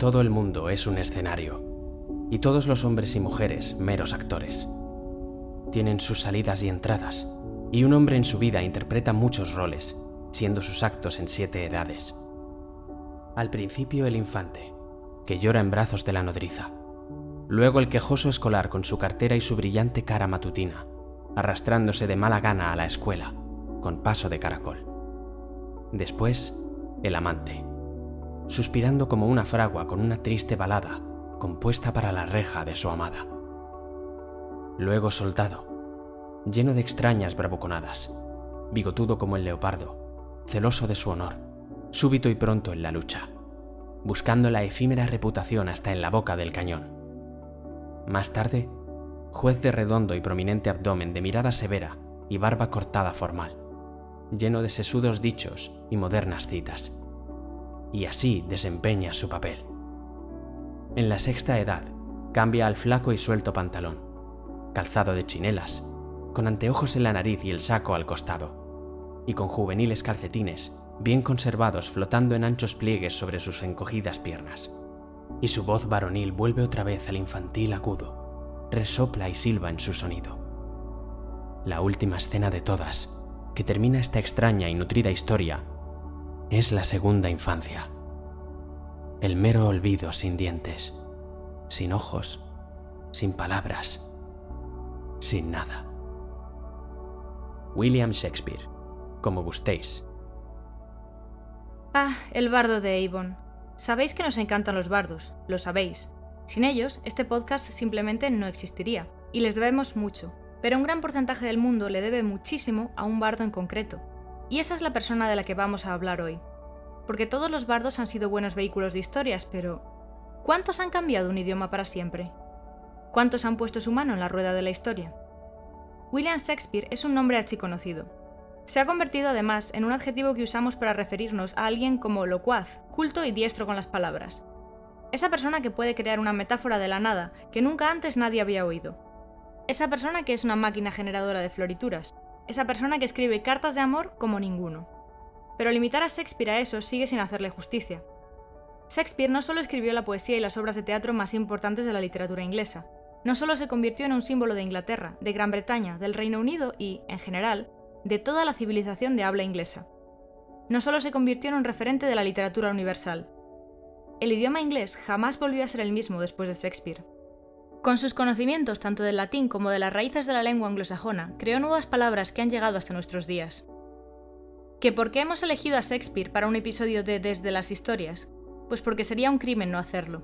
Todo el mundo es un escenario, y todos los hombres y mujeres meros actores. Tienen sus salidas y entradas, y un hombre en su vida interpreta muchos roles, siendo sus actos en 7 edades. Al principio el infante, que llora en brazos de la nodriza. Luego el quejoso escolar con su cartera y su brillante cara matutina, arrastrándose de mala gana a la escuela, con paso de caracol. Después, el amante, suspirando como una fragua con una triste balada compuesta para la reja de su amada. Luego soldado, lleno de extrañas bravuconadas, bigotudo como el leopardo, celoso de su honor, súbito y pronto en la lucha, buscando la efímera reputación hasta en la boca del cañón. Más tarde, juez de redondo y prominente abdomen de mirada severa y barba cortada formal, lleno de sesudos dichos y modernas citas. Y así desempeña su papel. En la 6ª edad, cambia al flaco y suelto pantalón, calzado de chinelas, con anteojos en la nariz y el saco al costado, y con juveniles calcetines, bien conservados flotando en anchos pliegues sobre sus encogidas piernas. Y su voz varonil vuelve otra vez al infantil agudo, resopla y silba en su sonido. La última escena de todas, que termina esta extraña y nutrida historia, es la segunda infancia. El mero olvido sin dientes, sin ojos, sin palabras, sin nada. William Shakespeare, como gustéis. Ah, el bardo de Avon. Sabéis que nos encantan los bardos, lo sabéis. Sin ellos, este podcast simplemente no existiría, y les debemos mucho, pero un gran porcentaje del mundo le debe muchísimo a un bardo en concreto. Y esa es la persona de la que vamos a hablar hoy. Porque todos los bardos han sido buenos vehículos de historias, pero ¿cuántos han cambiado un idioma para siempre? ¿Cuántos han puesto su mano en la rueda de la historia? William Shakespeare es un nombre archiconocido. Se ha convertido además en un adjetivo que usamos para referirnos a alguien como locuaz, culto y diestro con las palabras. Esa persona que puede crear una metáfora de la nada que nunca antes nadie había oído. Esa persona que es una máquina generadora de florituras. Esa persona que escribe cartas de amor como ninguno. Pero limitar a Shakespeare a eso sigue sin hacerle justicia. Shakespeare no solo escribió la poesía y las obras de teatro más importantes de la literatura inglesa, no solo se convirtió en un símbolo de Inglaterra, de Gran Bretaña, del Reino Unido y, en general, de toda la civilización de habla inglesa. No solo se convirtió en un referente de la literatura universal. El idioma inglés jamás volvió a ser el mismo después de Shakespeare. Con sus conocimientos tanto del latín como de las raíces de la lengua anglosajona, creó nuevas palabras que han llegado hasta nuestros días. ¿Que por qué hemos elegido a Shakespeare para un episodio de Desde las Historias? Pues porque sería un crimen no hacerlo.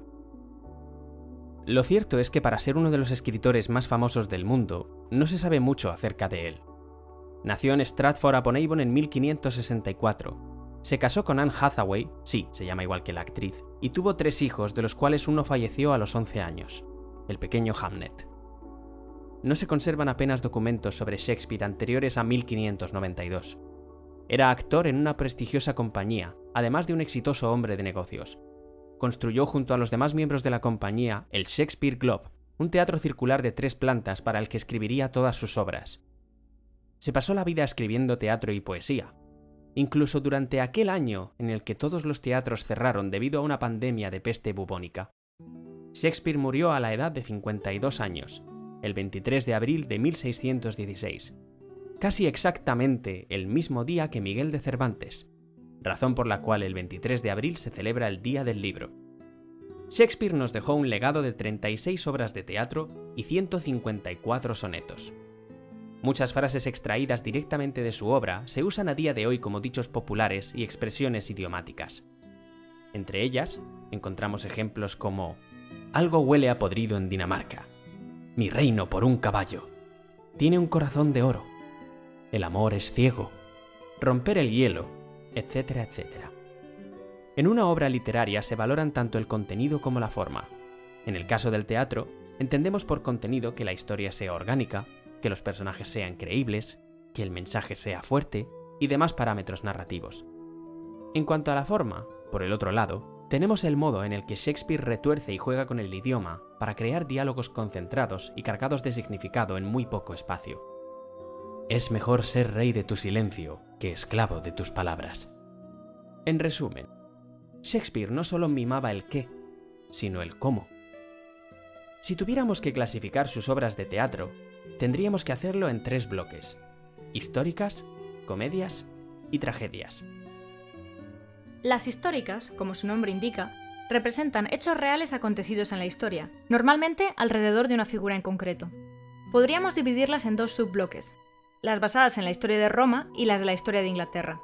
Lo cierto es que para ser uno de los escritores más famosos del mundo, no se sabe mucho acerca de él. Nació en Stratford-upon-Avon en 1564. Se casó con Anne Hathaway, sí, se llama igual que la actriz, y tuvo 3 hijos, de los cuales uno falleció a los 11 años, el pequeño Hamnet. No se conservan apenas documentos sobre Shakespeare anteriores a 1592. Era actor en una prestigiosa compañía, además de un exitoso hombre de negocios. Construyó junto a los demás miembros de la compañía el Shakespeare Globe, un teatro circular de 3 plantas para el que escribiría todas sus obras. Se pasó la vida escribiendo teatro y poesía. Incluso durante aquel año en el que todos los teatros cerraron debido a una pandemia de peste bubónica. Shakespeare murió a la edad de 52 años, el 23 de abril de 1616, casi exactamente el mismo día que Miguel de Cervantes, razón por la cual el 23 de abril se celebra el Día del Libro. Shakespeare nos dejó un legado de 36 obras de teatro y 154 sonetos. Muchas frases extraídas directamente de su obra se usan a día de hoy como dichos populares y expresiones idiomáticas. Entre ellas, encontramos ejemplos como «Algo huele a podrido en Dinamarca», «Mi reino por un caballo», «Tiene un corazón de oro», «El amor es ciego», «Romper el hielo», etcétera, etcétera. En una obra literaria se valoran tanto el contenido como la forma. En el caso del teatro, entendemos por contenido que la historia sea orgánica, que los personajes sean creíbles, que el mensaje sea fuerte y demás parámetros narrativos. En cuanto a la forma, por el otro lado, tenemos el modo en el que Shakespeare retuerce y juega con el idioma para crear diálogos concentrados y cargados de significado en muy poco espacio. Es mejor ser rey de tu silencio que esclavo de tus palabras. En resumen, Shakespeare no solo mimaba el qué, sino el cómo. Si tuviéramos que clasificar sus obras de teatro, tendríamos que hacerlo en 3 bloques: históricas, comedias y tragedias. Las históricas, como su nombre indica, representan hechos reales acontecidos en la historia, normalmente alrededor de una figura en concreto. Podríamos dividirlas en 2 subbloques: las basadas en la historia de Roma y las de la historia de Inglaterra.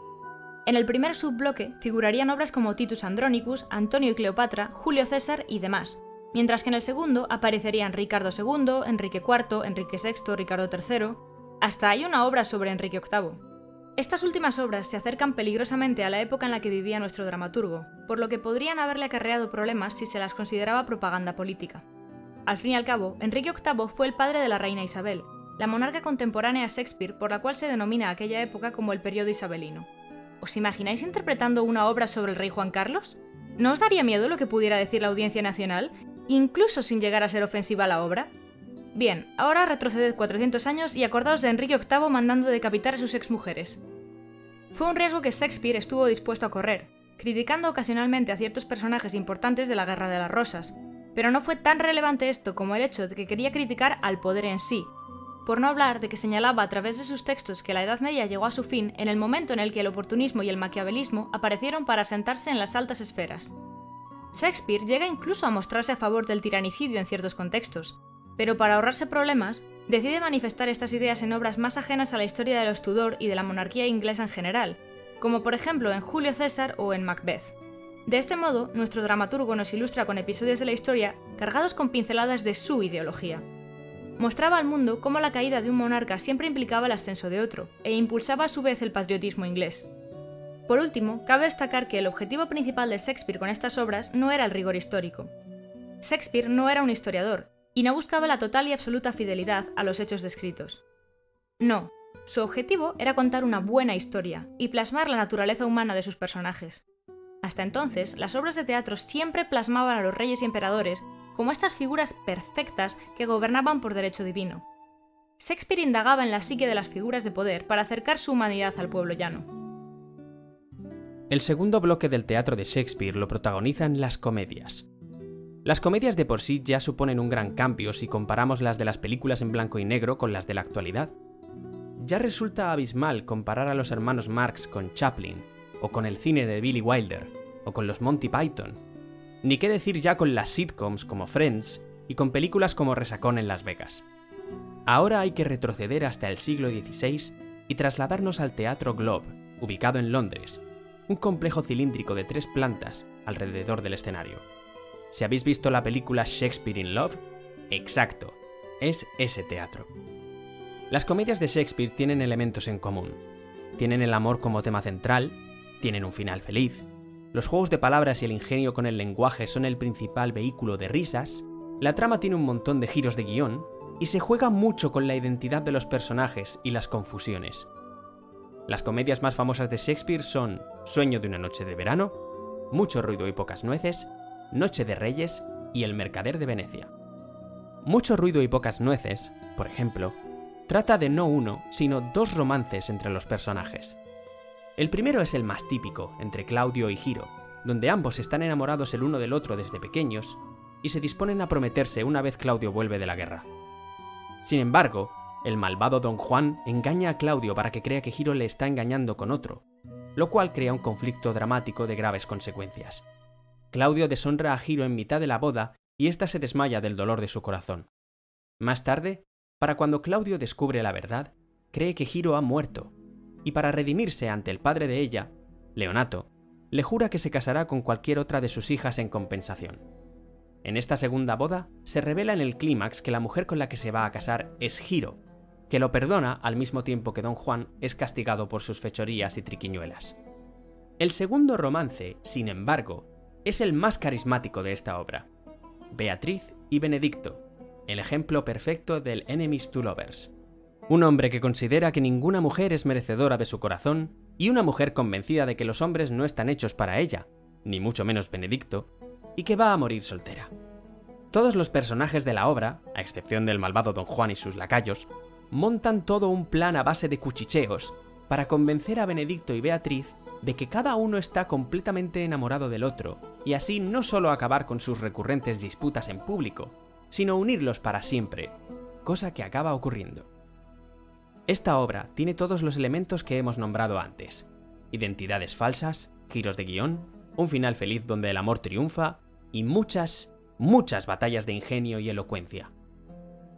En el primer subbloque figurarían obras como Titus Andronicus, Antonio y Cleopatra, Julio César y demás, mientras que en el segundo aparecerían Ricardo II, Enrique IV, Enrique VI, Ricardo III, hasta hay una obra sobre Enrique VIII. Estas últimas obras se acercan peligrosamente a la época en la que vivía nuestro dramaturgo, por lo que podrían haberle acarreado problemas si se las consideraba propaganda política. Al fin y al cabo, Enrique VIII fue el padre de la reina Isabel, la monarca contemporánea a Shakespeare, por la cual se denomina aquella época como el periodo isabelino. ¿Os imagináis interpretando una obra sobre el rey Juan Carlos? ¿No os daría miedo lo que pudiera decir la Audiencia Nacional, incluso sin llegar a ser ofensiva a la obra? Bien, ahora retroceded 400 años y acordaos de Enrique VIII mandando decapitar a sus exmujeres. Fue un riesgo que Shakespeare estuvo dispuesto a correr, criticando ocasionalmente a ciertos personajes importantes de la Guerra de las Rosas, pero no fue tan relevante esto como el hecho de que quería criticar al poder en sí, por no hablar de que señalaba a través de sus textos que la Edad Media llegó a su fin en el momento en el que el oportunismo y el maquiavelismo aparecieron para sentarse en las altas esferas. Shakespeare llega incluso a mostrarse a favor del tiranicidio en ciertos contextos, pero para ahorrarse problemas, decide manifestar estas ideas en obras más ajenas a la historia de los Tudor y de la monarquía inglesa en general, como por ejemplo en Julio César o en Macbeth. De este modo, nuestro dramaturgo nos ilustra con episodios de la historia cargados con pinceladas de su ideología. Mostraba al mundo cómo la caída de un monarca siempre implicaba el ascenso de otro, e impulsaba a su vez el patriotismo inglés. Por último, cabe destacar que el objetivo principal de Shakespeare con estas obras no era el rigor histórico. Shakespeare no era un historiador, y no buscaba la total y absoluta fidelidad a los hechos descritos. No, su objetivo era contar una buena historia y plasmar la naturaleza humana de sus personajes. Hasta entonces, las obras de teatro siempre plasmaban a los reyes y emperadores como estas figuras perfectas que gobernaban por derecho divino. Shakespeare indagaba en la psique de las figuras de poder para acercar su humanidad al pueblo llano. El segundo bloque del teatro de Shakespeare lo protagonizan las comedias. Las comedias de por sí ya suponen un gran cambio si comparamos las de las películas en blanco y negro con las de la actualidad. Ya resulta abismal comparar a los hermanos Marx con Chaplin, o con el cine de Billy Wilder, o con los Monty Python. Ni qué decir ya con las sitcoms como Friends y con películas como Resacón en Las Vegas. Ahora hay que retroceder hasta el siglo XVI y trasladarnos al Teatro Globe, ubicado en Londres, un complejo cilíndrico de 3 plantas alrededor del escenario. Si habéis visto la película Shakespeare in Love, exacto, es ese teatro. Las comedias de Shakespeare tienen elementos en común. Tienen el amor como tema central, tienen un final feliz, los juegos de palabras y el ingenio con el lenguaje son el principal vehículo de risas, la trama tiene un montón de giros de guión y se juega mucho con la identidad de los personajes y las confusiones. Las comedias más famosas de Shakespeare son Sueño de una noche de verano, Mucho ruido y pocas nueces, Noche de Reyes y El mercader de Venecia. Mucho ruido y pocas nueces, por ejemplo, trata de no uno, sino 2 romances entre los personajes. El primero es el más típico, entre Claudio y Hiro, donde ambos están enamorados el uno del otro desde pequeños y se disponen a prometerse una vez Claudio vuelve de la guerra. Sin embargo, el malvado Don Juan engaña a Claudio para que crea que Hiro le está engañando con otro, lo cual crea un conflicto dramático de graves consecuencias. Claudio deshonra a Hiro en mitad de la boda y ésta se desmaya del dolor de su corazón. Más tarde, para cuando Claudio descubre la verdad, cree que Hiro ha muerto, y para redimirse ante el padre de ella, Leonato, le jura que se casará con cualquier otra de sus hijas en compensación. En esta segunda boda, se revela en el clímax que la mujer con la que se va a casar es Hiro, que lo perdona al mismo tiempo que Don Juan es castigado por sus fechorías y triquiñuelas. El segundo romance, sin embargo, es el más carismático de esta obra. Beatriz y Benedicto, el ejemplo perfecto del enemies to lovers. Un hombre que considera que ninguna mujer es merecedora de su corazón y una mujer convencida de que los hombres no están hechos para ella, ni mucho menos Benedicto, y que va a morir soltera. Todos los personajes de la obra, a excepción del malvado Don Juan y sus lacayos, montan todo un plan a base de cuchicheos para convencer a Benedicto y Beatriz de que cada uno está completamente enamorado del otro, y así no solo acabar con sus recurrentes disputas en público, sino unirlos para siempre, cosa que acaba ocurriendo. Esta obra tiene todos los elementos que hemos nombrado antes: identidades falsas, giros de guión, un final feliz donde el amor triunfa y muchas batallas de ingenio y elocuencia.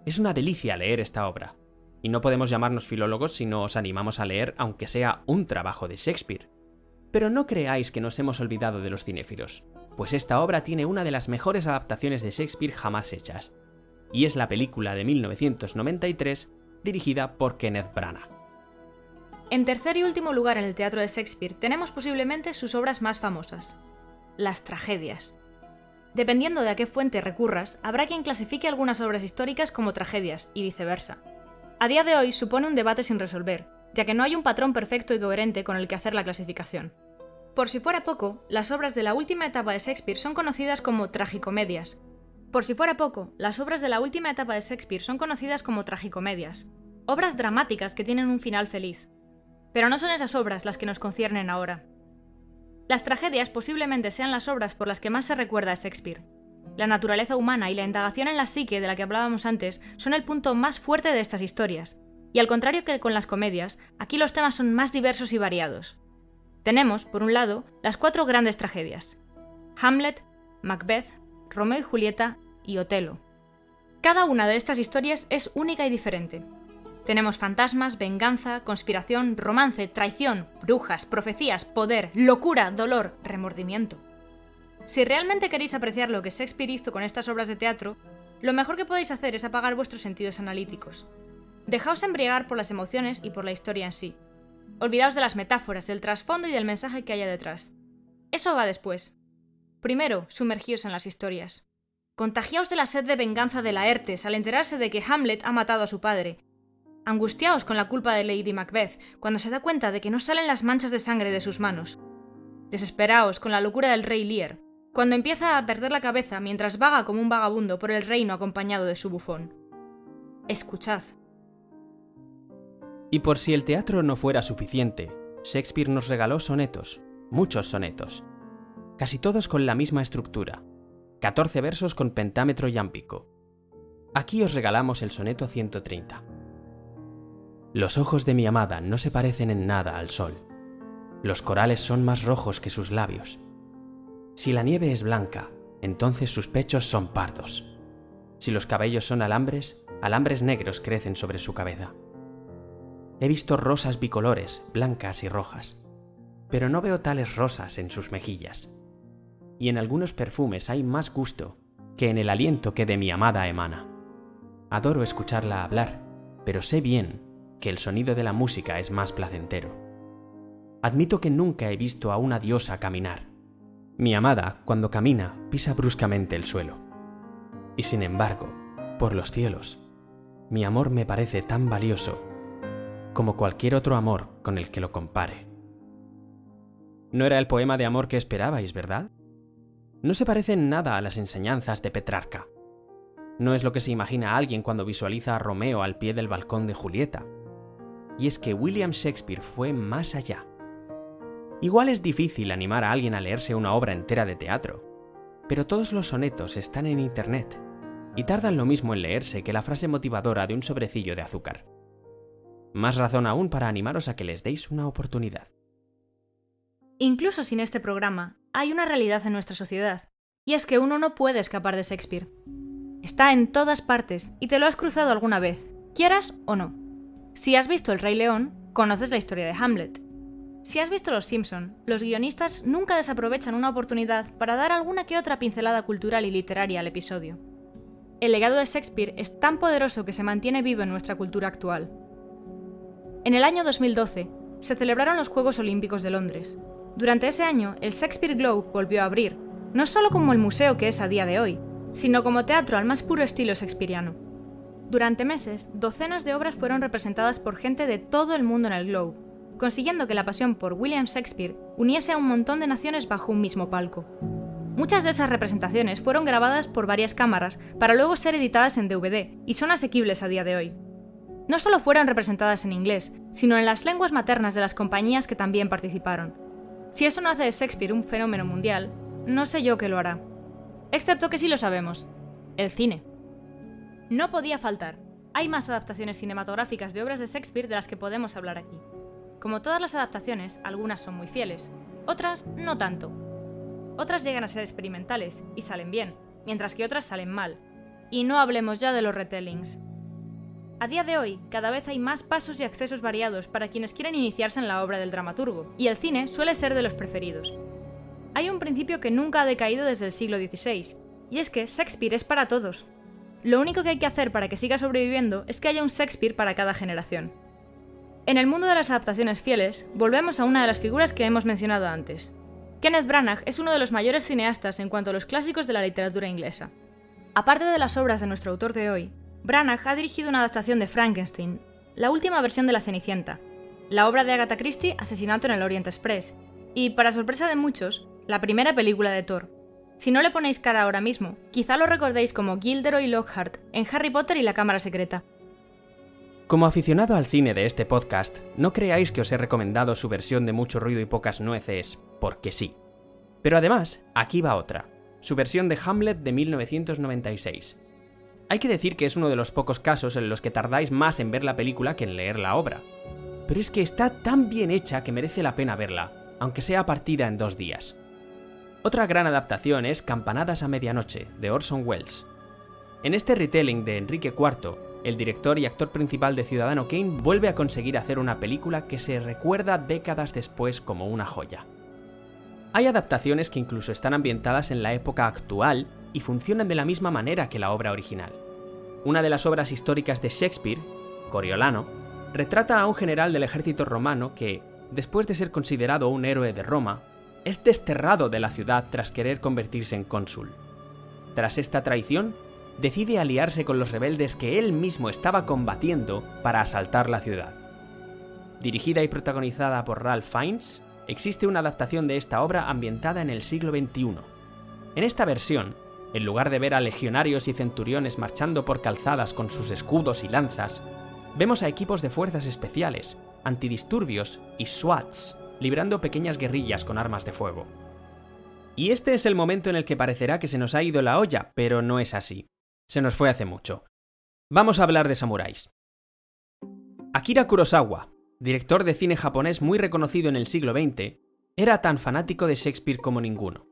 Es una delicia leer esta obra, y no podemos llamarnos filólogos si no os animamos a leer aunque sea un trabajo de Shakespeare. Pero no creáis que nos hemos olvidado de los cinéfilos, pues esta obra tiene una de las mejores adaptaciones de Shakespeare jamás hechas, y es la película de 1993 dirigida por Kenneth Branagh. En tercer y último lugar en el teatro de Shakespeare tenemos posiblemente sus obras más famosas, las tragedias. Dependiendo de a qué fuente recurras, habrá quien clasifique algunas obras históricas como tragedias y viceversa. A día de hoy supone un debate sin resolver, ya que no hay un patrón perfecto y coherente con el que hacer la clasificación. Por si fuera poco, las obras de la última etapa de Shakespeare son conocidas como tragicomedias. Obras dramáticas que tienen un final feliz. Pero no son esas obras las que nos conciernen ahora. Las tragedias posiblemente sean las obras por las que más se recuerda a Shakespeare. La naturaleza humana y la indagación en la psique de la que hablábamos antes son el punto más fuerte de estas historias, y al contrario que con las comedias, aquí los temas son más diversos y variados. Tenemos, por un lado, las 4 grandes tragedias: Hamlet, Macbeth, Romeo y Julieta y Otelo. Cada una de estas historias es única y diferente. Tenemos fantasmas, venganza, conspiración, romance, traición, brujas, profecías, poder, locura, dolor, remordimiento. Si realmente queréis apreciar lo que Shakespeare hizo con estas obras de teatro, lo mejor que podéis hacer es apagar vuestros sentidos analíticos. Dejaos embriagar por las emociones y por la historia en sí. Olvidaos de las metáforas, del trasfondo y del mensaje que haya detrás. Eso va después. Primero, sumergíos en las historias. Contagiaos de la sed de venganza de Laertes al enterarse de que Hamlet ha matado a su padre. Angustiaos con la culpa de Lady Macbeth cuando se da cuenta de que no salen las manchas de sangre de sus manos. Desesperaos con la locura del rey Lear, cuando empieza a perder la cabeza mientras vaga como un vagabundo por el reino acompañado de su bufón. Escuchad. Y por si el teatro no fuera suficiente, Shakespeare nos regaló sonetos, muchos sonetos, casi todos con la misma estructura, 14 versos con pentámetro yámbico. Aquí os regalamos el soneto 130. Los ojos de mi amada no se parecen en nada al sol. Los corales son más rojos que sus labios. Si la nieve es blanca, entonces sus pechos son pardos. Si los cabellos son alambres, alambres negros crecen sobre su cabeza. He visto rosas bicolores, blancas y rojas, pero no veo tales rosas en sus mejillas. Y en algunos perfumes hay más gusto que en el aliento que de mi amada emana. Adoro escucharla hablar, pero sé bien que el sonido de la música es más placentero. Admito que nunca he visto a una diosa caminar. Mi amada, cuando camina, pisa bruscamente el suelo. Y sin embargo, por los cielos, mi amor me parece tan valioso como cualquier otro amor con el que lo compare. No era el poema de amor que esperabais, ¿verdad? No se parece en nada a las enseñanzas de Petrarca. No es lo que se imagina alguien cuando visualiza a Romeo al pie del balcón de Julieta. Y es que William Shakespeare fue más allá. Igual es difícil animar a alguien a leerse una obra entera de teatro, pero todos los sonetos están en internet y tardan lo mismo en leerse que la frase motivadora de un sobrecillo de azúcar. Más razón aún para animaros a que les deis una oportunidad. Incluso sin este programa, hay una realidad en nuestra sociedad, y es que uno no puede escapar de Shakespeare. Está en todas partes y te lo has cruzado alguna vez, quieras o no. Si has visto El Rey León, conoces la historia de Hamlet. Si has visto Los Simpson, los guionistas nunca desaprovechan una oportunidad para dar alguna que otra pincelada cultural y literaria al episodio. El legado de Shakespeare es tan poderoso que se mantiene vivo en nuestra cultura actual. En el año 2012, se celebraron los Juegos Olímpicos de Londres. Durante ese año, el Shakespeare Globe volvió a abrir, no solo como el museo que es a día de hoy, sino como teatro al más puro estilo shakespeariano. Durante meses, docenas de obras fueron representadas por gente de todo el mundo en el Globe, consiguiendo que la pasión por William Shakespeare uniese a un montón de naciones bajo un mismo palco. Muchas de esas representaciones fueron grabadas por varias cámaras para luego ser editadas en DVD y son asequibles a día de hoy. No solo fueron representadas en inglés, sino en las lenguas maternas de las compañías que también participaron. Si eso no hace de Shakespeare un fenómeno mundial, no sé yo qué lo hará. Excepto que sí lo sabemos: el cine. No podía faltar. Hay más adaptaciones cinematográficas de obras de Shakespeare de las que podemos hablar aquí. Como todas las adaptaciones, algunas son muy fieles, otras no tanto. Otras llegan a ser experimentales y salen bien, mientras que otras salen mal. Y no hablemos ya de los retellings. A día de hoy, cada vez hay más pasos y accesos variados para quienes quieren iniciarse en la obra del dramaturgo, y el cine suele ser de los preferidos. Hay un principio que nunca ha decaído desde el siglo XVI, y es que Shakespeare es para todos. Lo único que hay que hacer para que siga sobreviviendo es que haya un Shakespeare para cada generación. En el mundo de las adaptaciones fieles, volvemos a una de las figuras que hemos mencionado antes. Kenneth Branagh es uno de los mayores cineastas en cuanto a los clásicos de la literatura inglesa. Aparte de las obras de nuestro autor de hoy, Branagh ha dirigido una adaptación de Frankenstein, la última versión de La Cenicienta, la obra de Agatha Christie, Asesinato en el Orient Express, y, para sorpresa de muchos, la primera película de Thor. Si no le ponéis cara ahora mismo, quizá lo recordéis como Gilderoy Lockhart en Harry Potter y la Cámara Secreta. Como aficionado al cine de este podcast, no creáis que os he recomendado su versión de Mucho ruido y pocas nueces, porque sí. Pero además, aquí va otra, su versión de Hamlet de 1996. Hay que decir que es uno de los pocos casos en los que tardáis más en ver la película que en leer la obra. Pero es que está tan bien hecha que merece la pena verla, aunque sea partida en 2 días. Otra gran adaptación es Campanadas a medianoche, de Orson Welles. En este retelling de Enrique IV, el director y actor principal de Ciudadano Kane vuelve a conseguir hacer una película que se recuerda décadas después como una joya. Hay adaptaciones que incluso están ambientadas en la época actual y funcionan de la misma manera que la obra original. Una de las obras históricas de Shakespeare, Coriolano, retrata a un general del ejército romano que, después de ser considerado un héroe de Roma, es desterrado de la ciudad tras querer convertirse en cónsul. Tras esta traición, decide aliarse con los rebeldes que él mismo estaba combatiendo para asaltar la ciudad. Dirigida y protagonizada por Ralph Fiennes, existe una adaptación de esta obra ambientada en el siglo XXI. En esta versión, en lugar de ver a legionarios y centuriones marchando por calzadas con sus escudos y lanzas, vemos a equipos de fuerzas especiales, antidisturbios y SWATs, librando pequeñas guerrillas con armas de fuego. Y este es el momento en el que parecerá que se nos ha ido la olla, pero no es así. Se nos fue hace mucho. Vamos a hablar de samuráis. Akira Kurosawa, director de cine japonés muy reconocido en el siglo XX, era tan fanático de Shakespeare como ninguno.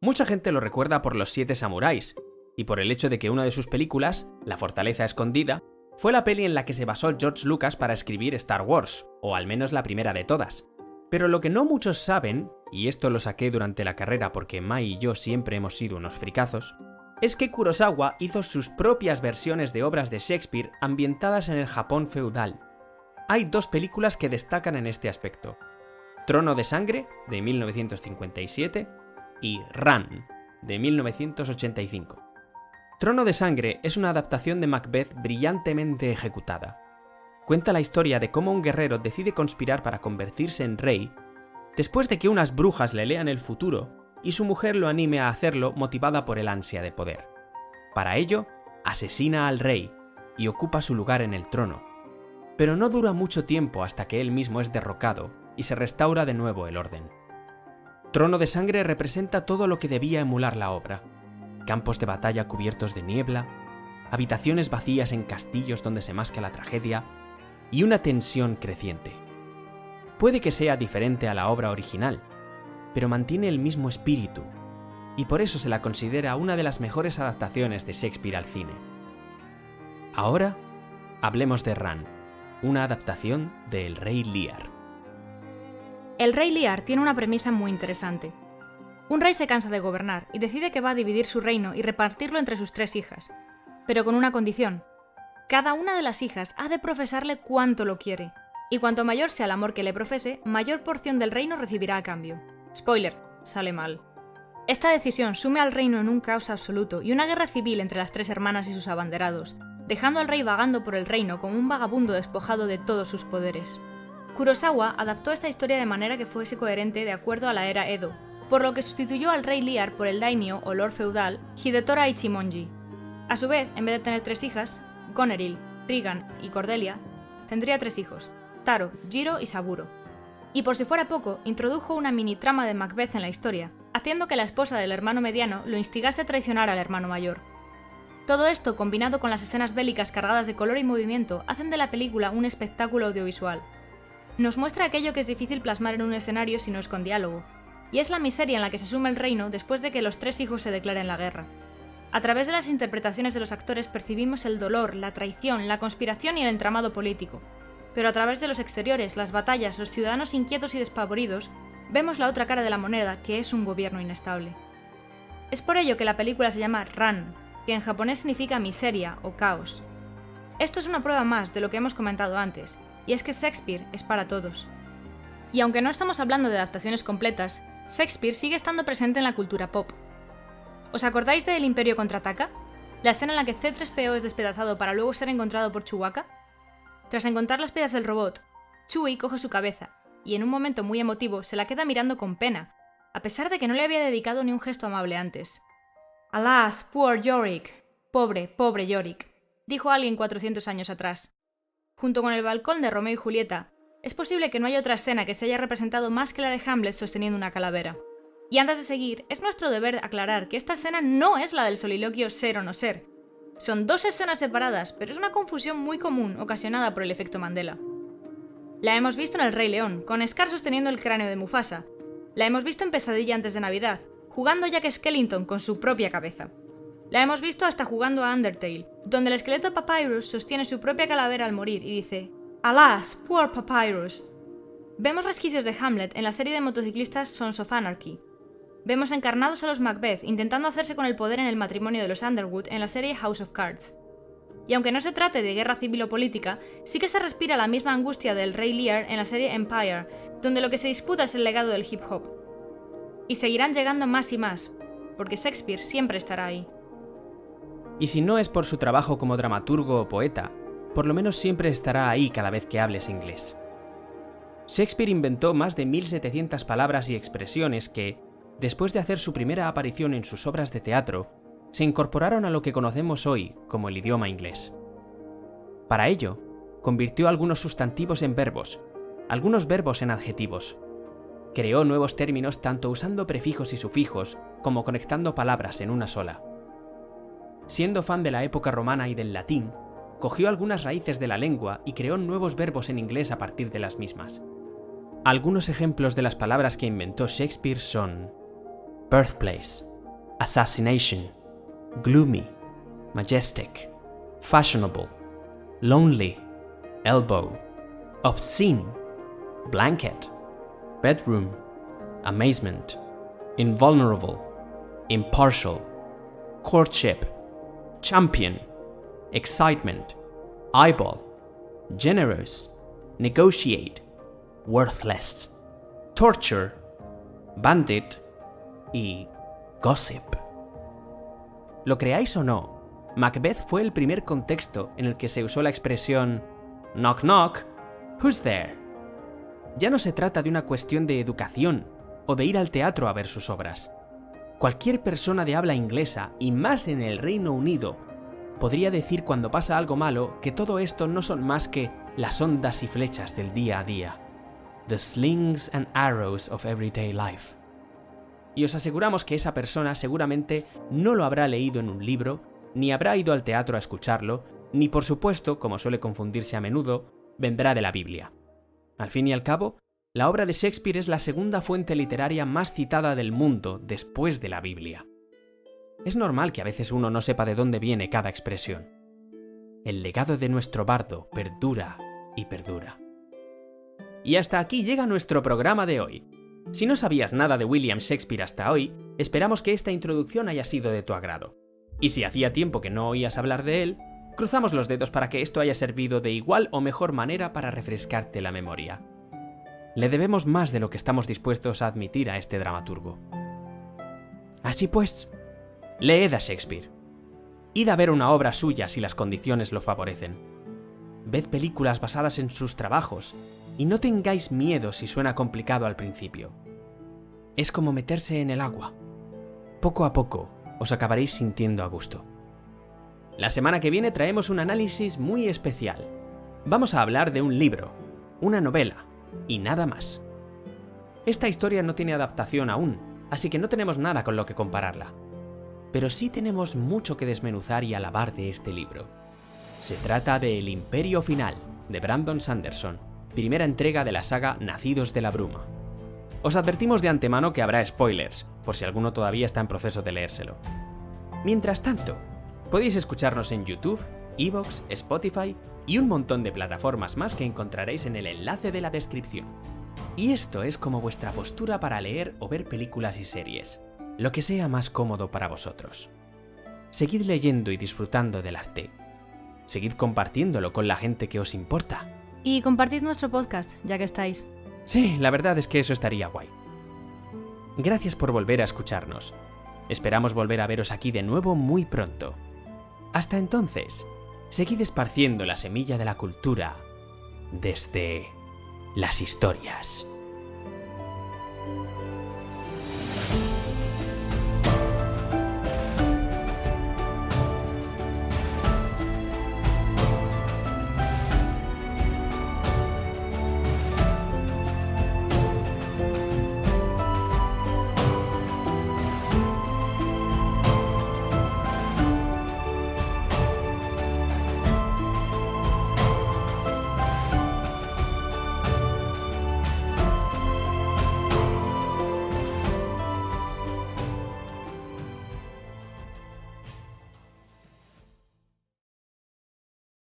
Mucha gente lo recuerda por Los 7 samuráis, y por el hecho de que una de sus películas, La fortaleza escondida, fue la peli en la que se basó George Lucas para escribir Star Wars, o al menos la primera de todas. Pero lo que no muchos saben, y esto lo saqué durante la carrera porque Mai y yo siempre hemos sido unos fricazos, es que Kurosawa hizo sus propias versiones de obras de Shakespeare ambientadas en el Japón feudal. Hay 2 películas que destacan en este aspecto: Trono de Sangre, de 1957, y Ran, de 1985. Trono de Sangre es una adaptación de Macbeth brillantemente ejecutada. Cuenta la historia de cómo un guerrero decide conspirar para convertirse en rey, después de que unas brujas le lean el futuro y su mujer lo anime a hacerlo motivada por el ansia de poder. Para ello, asesina al rey y ocupa su lugar en el trono. Pero no dura mucho tiempo hasta que él mismo es derrocado y se restaura de nuevo el orden. Trono de Sangre representa todo lo que debía emular la obra: campos de batalla cubiertos de niebla, habitaciones vacías en castillos donde se masca la tragedia, y una tensión creciente. Puede que sea diferente a la obra original, pero mantiene el mismo espíritu, y por eso se la considera una de las mejores adaptaciones de Shakespeare al cine. Ahora, hablemos de Ran, una adaptación de El Rey Lear. El Rey Lear tiene una premisa muy interesante. Un rey se cansa de gobernar y decide que va a dividir su reino y repartirlo entre sus 3 hijas, pero con una condición: cada una de las hijas ha de profesarle cuánto lo quiere, y cuanto mayor sea el amor que le profese, mayor porción del reino recibirá a cambio. Spoiler, sale mal. Esta decisión sume al reino en un caos absoluto y una guerra civil entre las 3 hermanas y sus abanderados, dejando al rey vagando por el reino como un vagabundo despojado de todos sus poderes. Kurosawa adaptó esta historia de manera que fuese coherente de acuerdo a la era Edo, por lo que sustituyó al rey Lear por el daimyo o lord feudal Hidetora Ichimonji. A su vez, en vez de tener 3 hijas, Goneril, Regan y Cordelia, tendría 3 hijos: Taro, Jiro y Saburo. Y por si fuera poco, introdujo una mini trama de Macbeth en la historia, haciendo que la esposa del hermano mediano lo instigase a traicionar al hermano mayor. Todo esto, combinado con las escenas bélicas cargadas de color y movimiento, hacen de la película un espectáculo audiovisual. Nos muestra aquello que es difícil plasmar en un escenario si no es con diálogo, y es la miseria en la que se sume el reino después de que los 3 hijos se declaren la guerra. A través de las interpretaciones de los actores percibimos el dolor, la traición, la conspiración y el entramado político. Pero a través de los exteriores, las batallas, los ciudadanos inquietos y despavoridos, vemos la otra cara de la moneda, que es un gobierno inestable. Es por ello que la película se llama Ran, que en japonés significa miseria o caos. Esto es una prueba más de lo que hemos comentado antes, y es que Shakespeare es para todos. Y aunque no estamos hablando de adaptaciones completas, Shakespeare sigue estando presente en la cultura pop. ¿Os acordáis de El Imperio contraataca? La escena en la que C-3PO es despedazado para luego ser encontrado por Chewbacca. Tras encontrar las piezas del robot, Chewie coge su cabeza, y en un momento muy emotivo se la queda mirando con pena, a pesar de que no le había dedicado ni un gesto amable antes. «Alas, poor Yorick! Pobre, pobre Yorick», dijo alguien 400 años atrás. Junto con el balcón de Romeo y Julieta, es posible que no haya otra escena que se haya representado más que la de Hamlet sosteniendo una calavera. Y antes de seguir, es nuestro deber aclarar que esta escena no es la del soliloquio ser o no ser. Son 2 escenas separadas, pero es una confusión muy común ocasionada por el efecto Mandela. La hemos visto en El Rey León, con Scar sosteniendo el cráneo de Mufasa. La hemos visto en Pesadilla antes de Navidad, jugando Jack Skellington con su propia cabeza. La hemos visto hasta jugando a Undertale, donde el esqueleto Papyrus sostiene su propia calavera al morir y dice «Alas, poor Papyrus». Vemos resquicios de Hamlet en la serie de motociclistas Sons of Anarchy. Vemos encarnados a los Macbeth intentando hacerse con el poder en el matrimonio de los Underwood en la serie House of Cards. Y aunque no se trate de guerra civil o política, sí que se respira la misma angustia del Rey Lear en la serie Empire, donde lo que se disputa es el legado del hip hop. Y seguirán llegando más y más, porque Shakespeare siempre estará ahí. Y si no es por su trabajo como dramaturgo o poeta, por lo menos siempre estará ahí cada vez que hables inglés. Shakespeare inventó más de 1700 palabras y expresiones que, después de hacer su primera aparición en sus obras de teatro, se incorporaron a lo que conocemos hoy como el idioma inglés. Para ello, convirtió algunos sustantivos en verbos, algunos verbos en adjetivos. Creó nuevos términos tanto usando prefijos y sufijos como conectando palabras en una sola. Siendo fan de la época romana y del latín, cogió algunas raíces de la lengua y creó nuevos verbos en inglés a partir de las mismas. Algunos ejemplos de las palabras que inventó Shakespeare son birthplace, assassination, gloomy, majestic, fashionable, lonely, elbow, obscene, blanket, bedroom, amazement, invulnerable, impartial, courtship, champion, excitement, eyeball, generous, negotiate, worthless, torture, bandit y gossip. Lo creáis o no, Macbeth fue el primer contexto en el que se usó la expresión knock knock, who's there? Ya no se trata de una cuestión de educación o de ir al teatro a ver sus obras. Cualquier persona de habla inglesa, y más en el Reino Unido, podría decir cuando pasa algo malo que todo esto no son más que las ondas y flechas del día a día. The slings and arrows of everyday life. Y os aseguramos que esa persona seguramente no lo habrá leído en un libro, ni habrá ido al teatro a escucharlo, ni por supuesto, como suele confundirse a menudo, vendrá de la Biblia. Al fin y al cabo, la obra de Shakespeare es la segunda fuente literaria más citada del mundo después de la Biblia. Es normal que a veces uno no sepa de dónde viene cada expresión. El legado de nuestro bardo perdura y perdura. Y hasta aquí llega nuestro programa de hoy. Si no sabías nada de William Shakespeare hasta hoy, esperamos que esta introducción haya sido de tu agrado. Y si hacía tiempo que no oías hablar de él, cruzamos los dedos para que esto haya servido de igual o mejor manera para refrescarte la memoria. Le debemos más de lo que estamos dispuestos a admitir a este dramaturgo. Así pues, leed a Shakespeare. Id a ver una obra suya si las condiciones lo favorecen. Ved películas basadas en sus trabajos y no tengáis miedo si suena complicado al principio. Es como meterse en el agua. Poco a poco os acabaréis sintiendo a gusto. La semana que viene traemos un análisis muy especial. Vamos a hablar de un libro, una novela y nada más. Esta historia no tiene adaptación aún, así que no tenemos nada con lo que compararla. Pero sí tenemos mucho que desmenuzar y alabar de este libro. Se trata de El Imperio Final, de Brandon Sanderson, primera entrega de la saga Nacidos de la Bruma. Os advertimos de antemano que habrá spoilers, por si alguno todavía está en proceso de leérselo. Mientras tanto, podéis escucharnos en YouTube, iVoox, Spotify y un montón de plataformas más que encontraréis en el enlace de la descripción. Y esto es como vuestra postura para leer o ver películas y series, lo que sea más cómodo para vosotros. Seguid leyendo y disfrutando del arte. Seguid compartiéndolo con la gente que os importa. Y compartid nuestro podcast, ya que estáis. Sí, la verdad es que eso estaría guay. Gracias por volver a escucharnos. Esperamos volver a veros aquí de nuevo muy pronto. Hasta entonces, seguid esparciendo la semilla de la cultura desde las historias.